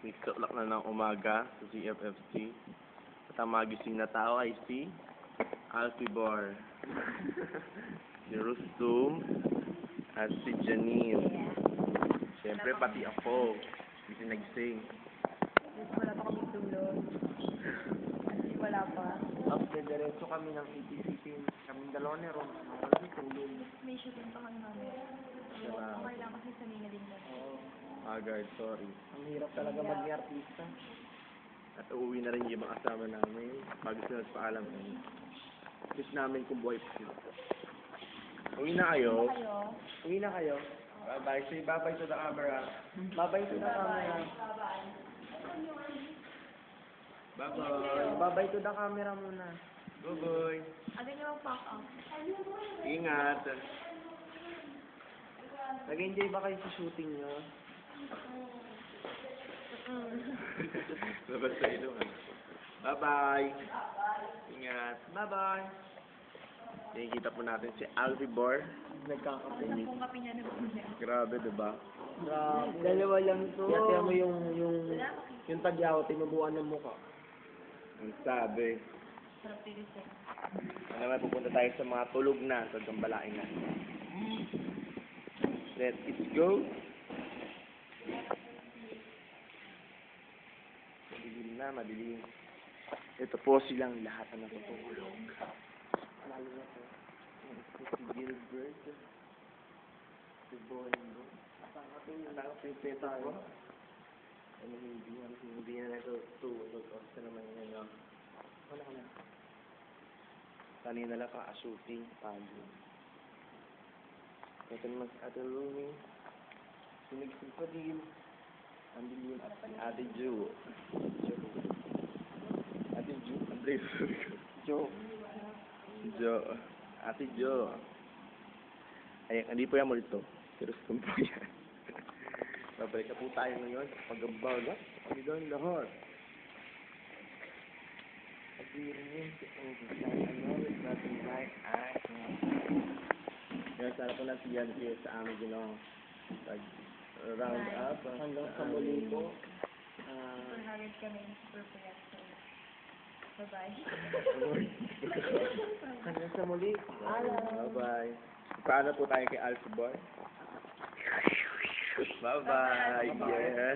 6 o'clock na ng umaga sa CFFC. At ang magising na tao ay si Alfibor, si Rustum, at si Janine. Siyempre, pati ako. Hindi nagising. Wala pa kami tulog. Kasi wala pa. After diretso kami ng ATCT, kaming dalawa ni Ron, wala ni tulog. May shooting pa kami namin. Sarap. Okay lang kasi sanay na din kami. Oo. Agad, sorry. Ang hirap talaga maging artista. At uuwi na rin yung ibang kasama namin. Bago sila nagpaalam kami. Wish namin kung buhay pa sila. Uwi na kayo. Kayo? Uwi na kayo. Bye-bye. Say bye-bye to the camera. Babay to the camera. Bye-bye. Babay to the camera muna. Bye-bye. Agad niyo mag-pack up. Ingat. Nag-enjoy ba kayo sa shooting nyo? Labas sa ilong. Bye-bye. Ingat. Bye-bye. Nakikita po natin si Alvibor. Nagkakape. Ano pong kape niya na bumili? Grabe, diba? Grabe. Dalawa lang to. Kaya mo yung tagyaw, tinubuan ng mukha. Ang sabi. Sarap tilisin. Ano naman, pupunta tayo sa mga tulog na sa gambalain na. Let's go. Madilim na, madilim. Ito po silang lahat na natutulog. Lalo na to. Si Gilbert. Si Bondo. Nakapinte tayo. Ano hindi na natutulog. Basta naman yun, no? Wala na. Kanina lang shooting pagod. Ito naman si Ate Rumi. Sinigsig pa din. Ang dilim at si Ate Jo. Ate Jo? Ang brave sabi ko. Jo. Jo. Ate Jo. Ay, hindi po yan multo. Pero stum po yan. Babalik na po tayo ngayon sa pag-ambaga. Kami doon lahat. Pag-irin yun. Ano, it's nothing like us. Yan, sana po natin yan kayo sa aming ginawang round up. Hanggang sa muli po. Super haggard kami. Super payat. Bye-bye. Hanggang sa muli. Bye-bye. Paano po tayo kay Alfie Boy? Bye-bye. Yes.